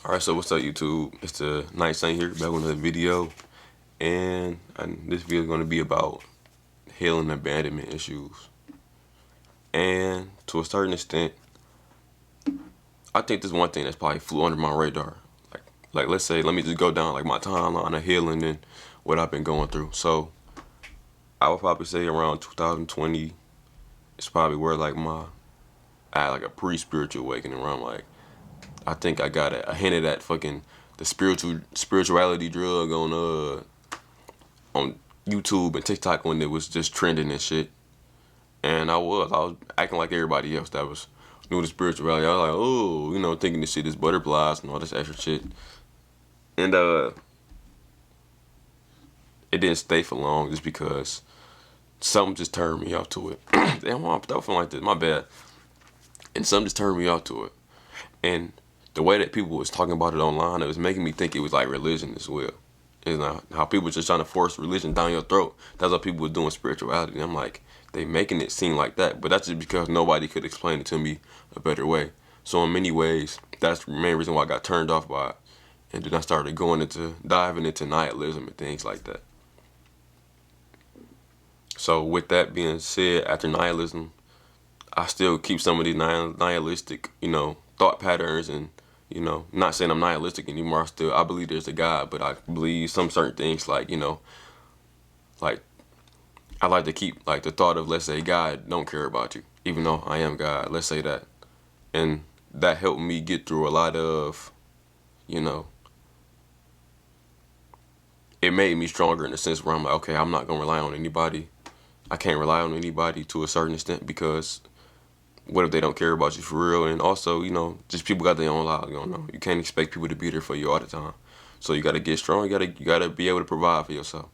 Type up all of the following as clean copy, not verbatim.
Alright, so what's up YouTube? It's the Night Saint here, back with another video. And this video is going to be about healing abandonment issues. And to a certain extent, I think this is one thing that's probably flew under my radar. Like let's say, let me just go down like my timeline of healing and what I've been going through. So I would probably say around 2020 is probably where I had like a pre-spiritual awakening where I'm like, I think I got a hint of that fucking the spirituality drug on YouTube and TikTok when it was just trending and shit. And I was acting like everybody else that was new to spirituality. I was like, oh, thinking this shit is butterflies and all this extra shit. And it didn't stay for long just because something just turned me off to it. Damn, I'm feeling like this. My bad. And something just turned me off to it. And the way that people was talking about it online, it was making me think it was like religion as well. And how people just trying to force religion down your throat. That's how people were doing spirituality. And I'm like, they making it seem like that. But that's just because nobody could explain it to me a better way. So in many ways, that's the main reason why I got turned off by it. And then I started diving into nihilism and things like that. So with that being said, after nihilism, I still keep some of these nihilistic, thought patterns and, not saying I'm nihilistic anymore. I believe there's a God, but I believe some certain things like, like I like to keep like the thought of, let's say, God don't care about you, even though I am God, let's say that. And that helped me get through a lot of, it made me stronger in the sense where I'm like, okay, I'm not gonna rely on anybody. I can't rely on anybody to a certain extent because what if they don't care about you for real? And also, just people got their own lives going on. You can't expect people to be there for you all the time. So you gotta get strong. You gotta be able to provide for yourself.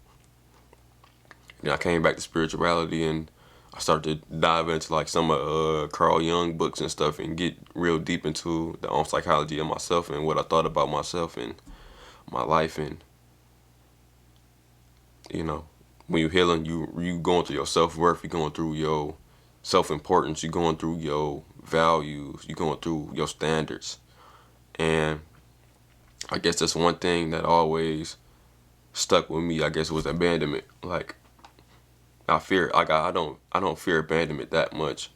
Then I came back to spirituality and I started to dive into like some of Carl Jung books and stuff and get real deep into the own psychology of myself and what I thought about myself and my life. And when you're healing, you going through your self-worth, you're going through your self-importance, you're going through your values, you're going through your standards. And I guess that's one thing that always stuck with me, I guess, was abandonment. Like I don't fear abandonment that much.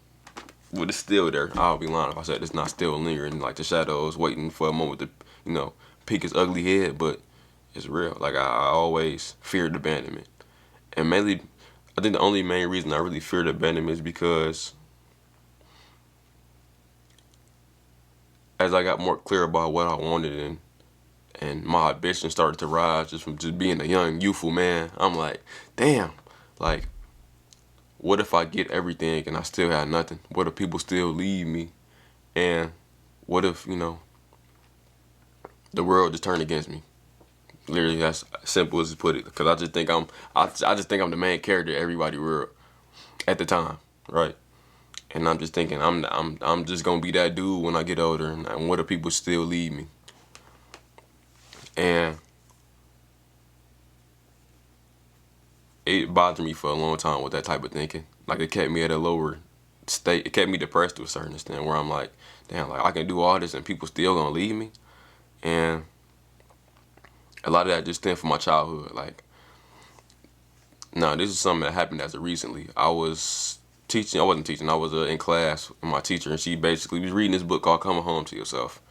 But it's still there. I'll be lying if I said it's not still lingering, like the shadows waiting for a moment to, peek its ugly head, but it's real. Like I always feared abandonment. And mainly, I think the only main reason I really feared abandonment is because as I got more clear about what I wanted and my ambition started to rise just from just being a young, youthful man, I'm like, damn, like, what if I get everything and I still have nothing? What if people still leave me? And what if, the world just turned against me? Literally, that's simple as to put it. Because I just think I'm the main character everybody wrote at the time, right? And I'm just thinking I'm just gonna be that dude when I get older. And what if people still leave me? And it bothered me for a long time with that type of thinking. Like it kept me at a lower state. It kept me depressed to a certain extent where I'm like, damn, like I can do all this and people still gonna leave me. And a lot of that just stemmed from my childhood. Like, no, this is something that happened as of recently. I wasn't teaching. I was in class with my teacher, and she basically was reading this book called "Coming Home to Yourself."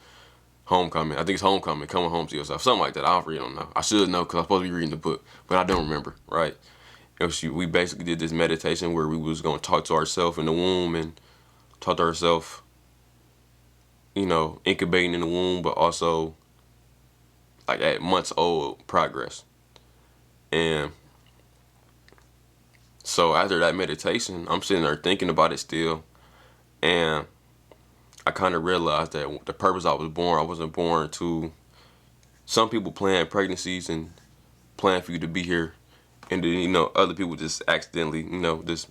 Homecoming. I think it's Homecoming. Coming Home to Yourself. Something like that. I really don't know. I should know because I'm supposed to be reading the book, but I don't remember. Right? We basically did this meditation where we was gonna talk to ourselves in the womb and talk to ourselves, incubating in the womb, but also like at months old progress. And so after that meditation, I'm sitting there thinking about it still, and I kind of realized that the purpose I wasn't born to. Some people plan pregnancies and plan for you to be here, and then other people just accidentally, just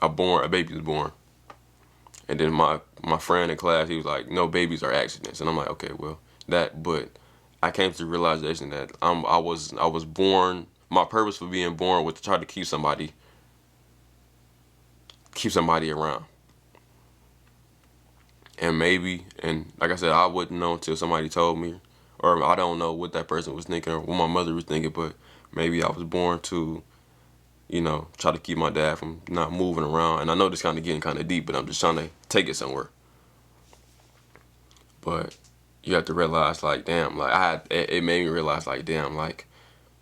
a baby was born. And then my friend in class, he was like, no, babies are accidents. And I'm like, okay, well, but I came to the realization that I was born, my purpose for being born was to try to keep somebody around. And maybe, and like I said, I wouldn't know until somebody told me, or I don't know what that person was thinking or what my mother was thinking, but maybe I was born to, try to keep my dad from not moving around. And I know this kind of getting kind of deep, but I'm just trying to take it somewhere. But you have to realize, like, damn, like it made me realize, like, damn, like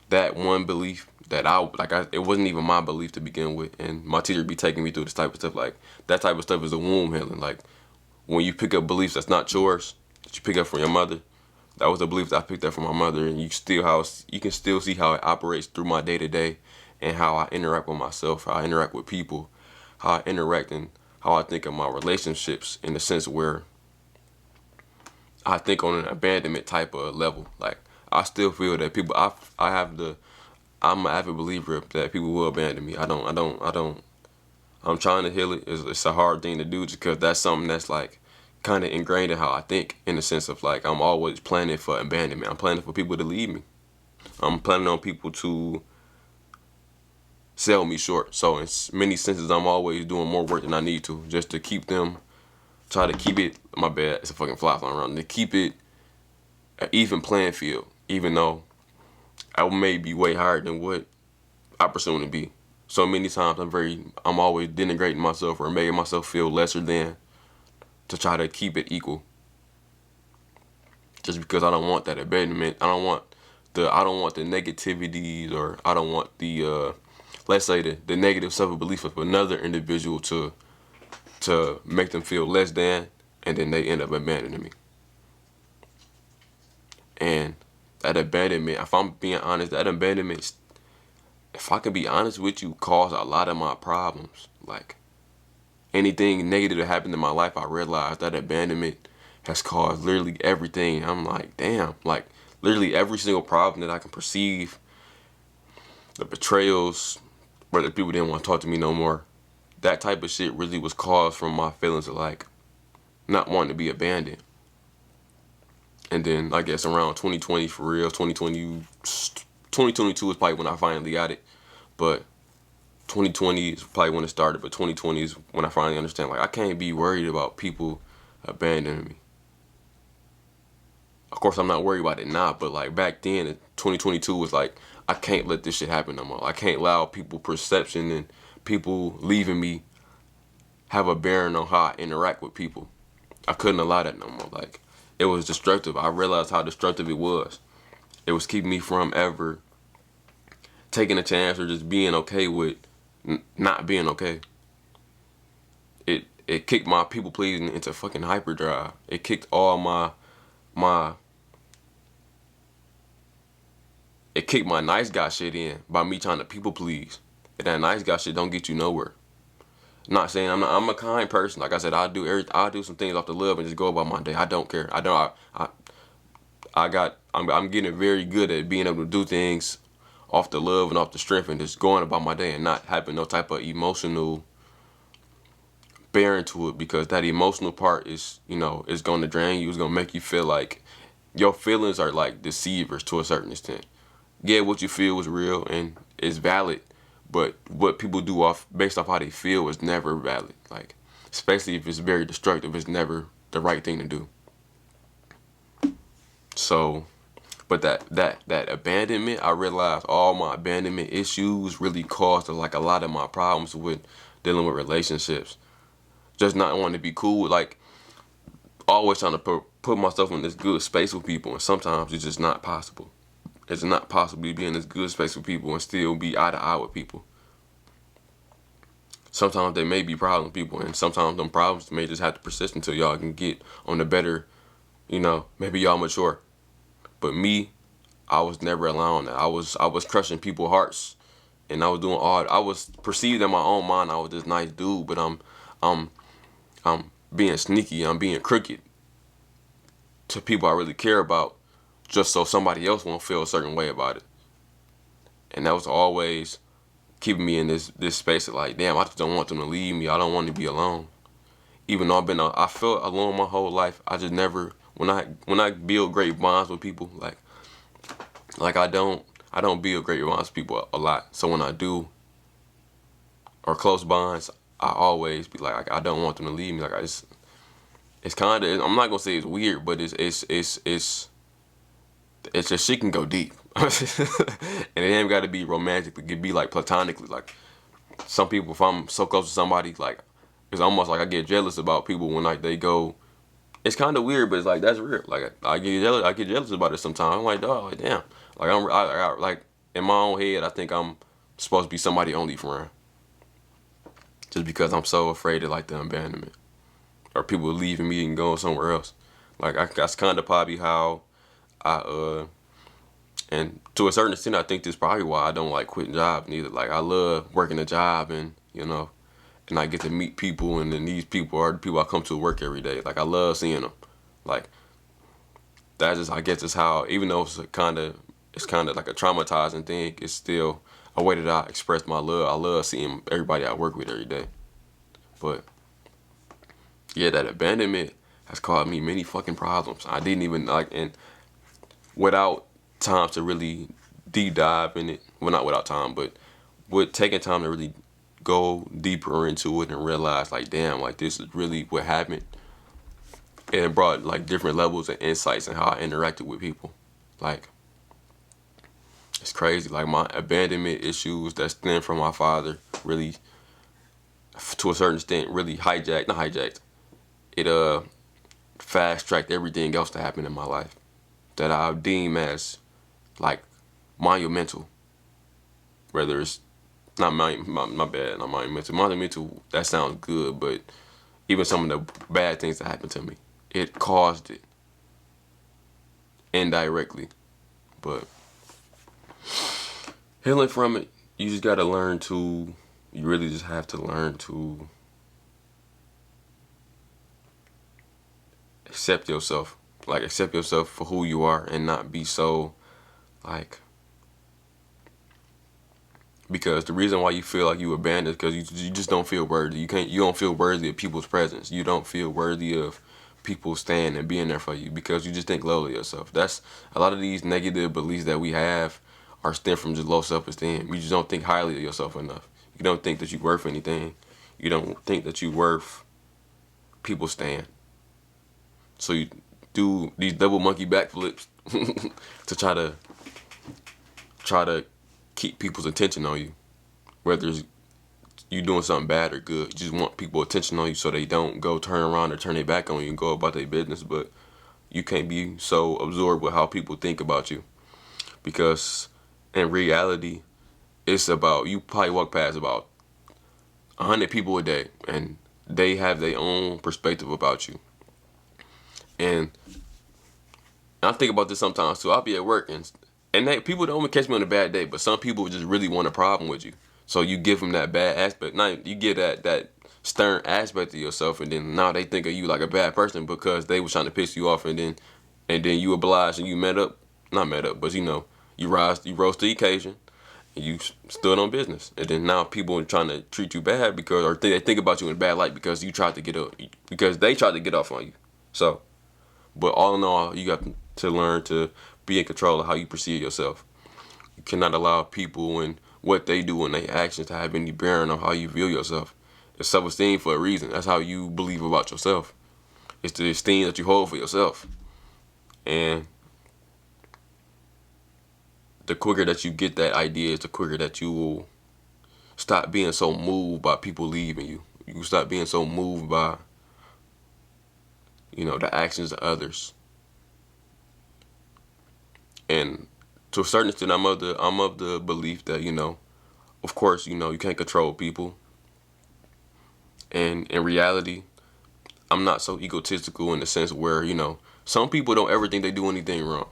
that one belief that it wasn't even my belief to begin with, and my teacher be taking me through this type of stuff. Like that type of stuff is a womb healing. Like when you pick up beliefs that's not yours, that you pick up from your mother. That was a belief that I picked up from my mother, and you can still see how it operates through my day to day, and how I interact with myself, how I interact with people, how I interact, and how I think of my relationships in the sense where I think on an abandonment type of level. Like I still feel that people, I'm an avid believer that people will abandon me. I'm trying to heal it. It's a hard thing to do just because that's something that's like kind of ingrained in how I think, in the sense of like I'm always planning for abandonment. I'm planning for people to leave me. I'm planning on people to sell me short. So in many senses, I'm always doing more work than I need to, just to keep them, try to keep it, my bad, it's a fucking fly flying around, to keep it an even playing field, even though I may be way higher than what I presume to be. So many times I'm always denigrating myself or making myself feel lesser than, to try to keep it equal. Just because I don't want that abandonment. I don't want the negativities, or I don't want the let's say the negative self-belief of another individual to make them feel less than, and then they end up abandoning me. And that abandonment, if I'm being honest, that abandonment, if I can be honest with you, caused a lot of my problems. Like anything negative that happened in my life, I realized that abandonment has caused literally everything. I'm like, damn, like literally every single problem that I can perceive, the betrayals, where the people didn't want to talk to me no more, that type of shit really was caused from my feelings of like not wanting to be abandoned. And then I guess around 2020, for real, 2022 is probably when I finally got it. But 2020 is probably when it started, but 2020 is when I finally understand, like, I can't be worried about people abandoning me. Of course, I'm not worried about it now, but like back then, in 2022 was like, I can't let this shit happen no more. I can't allow people perception and people leaving me have a bearing on how I interact with people. I couldn't allow that no more. Like, it was destructive. I realized how destructive it was. It was keeping me from ever taking a chance or just being okay with not being okay. It kicked my people pleasing into fucking hyperdrive. It kicked all my it kicked my nice guy shit in by me trying to people please. And that nice guy shit don't get you nowhere. Not saying I'm a kind person. Like I said, I'll do some things off the love and just go about my day. I don't care. I'm getting very good at being able to do things off the love and off the strength and just going about my day and not having no type of emotional bearing to it, because that emotional part is going to drain you. It's going to make you feel like your feelings are like deceivers to a certain extent. Yeah, what you feel is real and it's valid, but what people do based off how they feel is never valid. Like, especially if it's very destructive, it's never the right thing to do. So, but that abandonment, I realized all my abandonment issues really caused like a lot of my problems with dealing with relationships. Just not wanting to be cool, like always trying to put myself in this good space with people, and sometimes it's just not possible. It's not possible to be in this good space with people and still be eye to eye with people. Sometimes they may be problem people, and sometimes them problems may just have to persist until y'all can get on the better, maybe y'all mature. But me, I was never allowing that. I was crushing people's hearts, and I was perceived in my own mind I was this nice dude, but I'm being sneaky, I'm being crooked to people I really care about, just so somebody else won't feel a certain way about it. And that was always keeping me in this space of like, damn, I just don't want them to leave me. I don't want to be alone. Even though I felt alone my whole life, I just never, when I build great bonds with people, like I don't build great bonds with people a lot. So when I do, or close bonds, I always be like I don't want them to leave me. Like it's kind of, I'm not gonna say it's weird, but it's just shit can go deep. And it ain't got to be romantic. It could be like platonically. Like some people, if I'm so close to somebody, like it's almost like I get jealous about people when like they go. It's kind of weird, but it's like that's real. Like I get jealous. I get jealous about it sometimes. I'm like, dog, like, damn. Like like in my own head, I think I'm supposed to be somebody only friend, just because I'm so afraid of like the abandonment or people leaving me and going somewhere else. Like that's kind of probably how I. And to a certain extent, I think this is probably why I don't like quitting jobs neither. Like I love working a job, and and I get to meet people, and then these people are the people I come to work every day. Like I love seeing them. Like that's just, I guess it's how, even though it's kind of like a traumatizing thing, it's still a way that I express my love. I love seeing everybody I work with every day. But yeah, that abandonment has caused me many fucking problems. I didn't even like, and without time to really deep dive in it. Well, not without time, but with taking time to really go deeper into it and realize, like, damn, like this is really what happened. And it brought like different levels and insights in how I interacted with people. Like, it's crazy. Like my abandonment issues that stem from my father really, to a certain extent, really not hijacked. It fast tracked everything else that happened in my life that I deem as like monumental. Whether it's not my bad, not monumental. Monumental, that sounds good, but even some of the bad things that happened to me, it caused it indirectly. But healing from it, you just gotta learn to. You really just have to learn to accept yourself. Like accept yourself for who you are and not be so like, because the reason why you feel like you abandoned is because you just don't feel worthy. You don't feel worthy of people's presence. You don't feel worthy of people staying and being there for you because you just think lowly of yourself. That's a lot of these negative beliefs that we have are stem from just low self-esteem. You just don't think highly of yourself enough. You don't think that you're worth anything. You don't think that you're worth people staying. So you do these double monkey backflips to try to keep people's attention on you, whether it's you doing something bad or good. You just want people attention on you so they don't go turn around or turn their back on you and go about their business. But you can't be so absorbed with how people think about you, because in reality, it's about, you probably walk past about 100 people a day and they have their own perspective about you. And I think about this sometimes too. I'll be at work and people don't even catch me on a bad day, but some people just really want a problem with you. So you give them that bad aspect. Now you get that stern aspect of yourself, and then now they think of you like a bad person because they was trying to piss you off, and then you obliged and you not met up, but you rose to the occasion, and you stood on business. And then now people are trying to treat you bad because, or they think about you in a bad light because you tried to get up, because they tried to get off on you. So, but all in all, you got to learn to be in control of how you perceive yourself. You cannot allow people and what they do and their actions to have any bearing on how you view yourself. It's self-esteem for a reason. That's how you believe about yourself. It's the esteem that you hold for yourself. And the quicker that you get that idea is the quicker that you will stop being so moved by people leaving you. You will stop being so moved by, the actions of others. And to a certain extent, I'm of the belief that, of course, you can't control people. And in reality, I'm not so egotistical in the sense where, some people don't ever think they do anything wrong.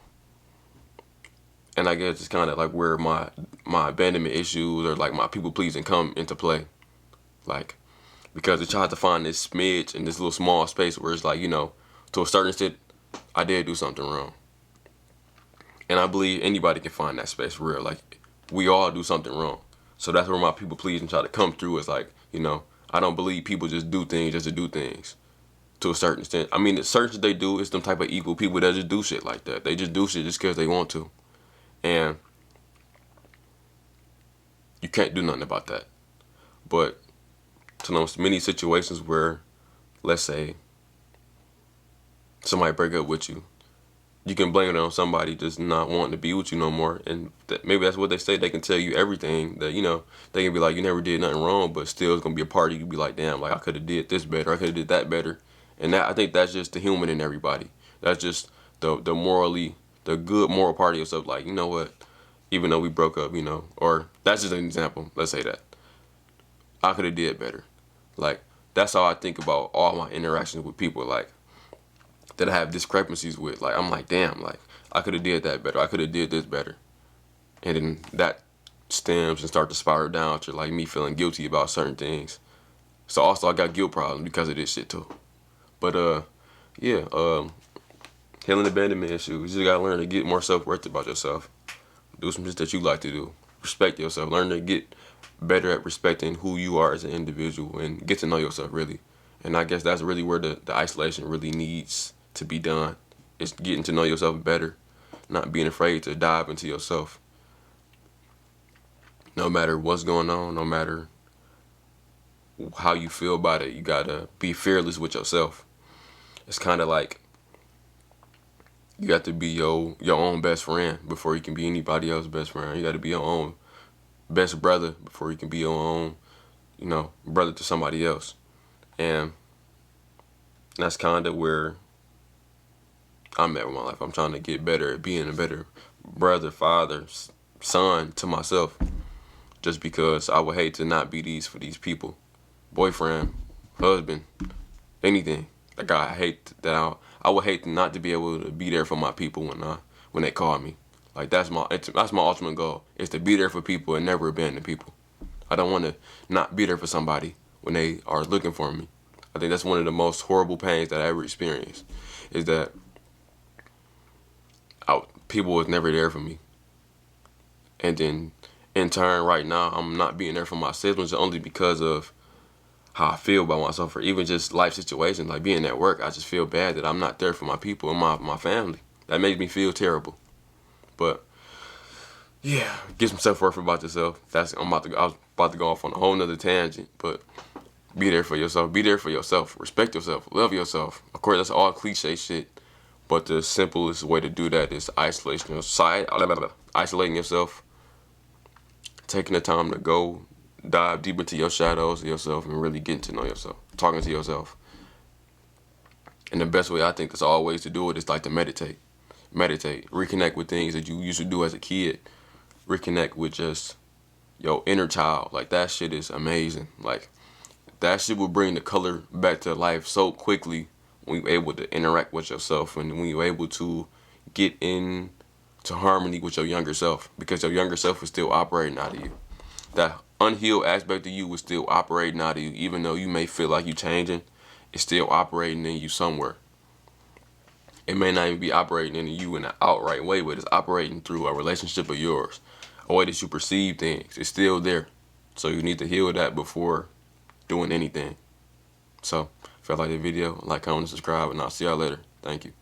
And I guess it's kind of like where my abandonment issues or like my people pleasing come into play. Like, because it tries to find this smidge in this little small space where it's like, to a certain extent, I did do something wrong. And I believe anybody can find that space for real. Like, we all do something wrong. So that's where my people pleasing try to come through. Is like, I don't believe people just do things just to do things. To a certain extent. I mean, the search they do is some type of evil people that just do shit like that. They just do shit just because they want to. And you can't do nothing about that. But to know many situations where, let's say, somebody break up with you, you can blame it on somebody just not wanting to be with you no more. And maybe that's what they say. They can tell you everything that, they can be like, you never did nothing wrong, but still it's going to be a part of you. You be like, damn, like I could have did this better. I could have did that better. And I think that's just the human in everybody. That's just the good moral part of yourself. Like, you know what? Even though we broke up, or that's just an example. Let's say that I could have did better. Like, that's how I think about all my interactions with people. Like, that I have discrepancies with. Like, I'm like, damn, like I could have did that better. I could have did this better. And then that stems and start to spiral down to like me feeling guilty about certain things. So also I got guilt problems because of this shit too. But yeah, healing abandonment issues. You just gotta learn to get more self-worth about yourself. Do some shit that you like to do. Respect yourself. Learn to get better at respecting who you are as an individual and get to know yourself really. And I guess that's really where the isolation really needs to be done. It's getting to know yourself better, not being afraid to dive into yourself. No matter what's going on, no matter how you feel about it, you gotta be fearless with yourself. It's kind of like you got to be your own best friend before you can be anybody else's best friend. You got to be your own best brother before you can be your own, brother to somebody else. And that's kind of where I'm at with my life. I'm trying to get better at being a better brother, father, son to myself. Just because I would hate to not be these for these people. Boyfriend, husband, anything. Like I hate that I would hate not to be able to be there for my people when they call me. Like that's my ultimate goal, is to be there for people and never abandon people. I don't want to not be there for somebody when they are looking for me. I think that's one of the most horrible pains that I ever experienced, is that people was never there for me. And then in turn right now I'm not being there for my siblings only because of how I feel about myself, or even just life situations. Like being at work, I just feel bad that I'm not there for my people and my family. That makes me feel terrible. But yeah, get some self-worth about yourself. I was about to go off on a whole nother tangent, but be there for yourself. Be there for yourself. Respect yourself. Love yourself. Of course, that's all cliche shit, but the simplest way to do that is isolating yourself, taking the time to go dive deep into your shadows of yourself and really getting to know yourself, talking to yourself. And the best way I think there's always to do it is like to meditate. Reconnect with things that you used to do as a kid. Reconnect with just your inner child. Like that shit is amazing. Like that shit will bring the color back to life so quickly when you're able to interact with yourself and when you're able to get into harmony with your younger self, because your younger self is still operating out of you. That unhealed aspect of you is still operating out of you, even though you may feel like you're changing. It's still operating in you somewhere. It may not even be operating in you in an outright way, but it's operating through a relationship of yours, a way that you perceive things. It's still there. So you need to heal that before doing anything. So, if you like the video, like, comment, and subscribe, and I'll see y'all later. Thank you.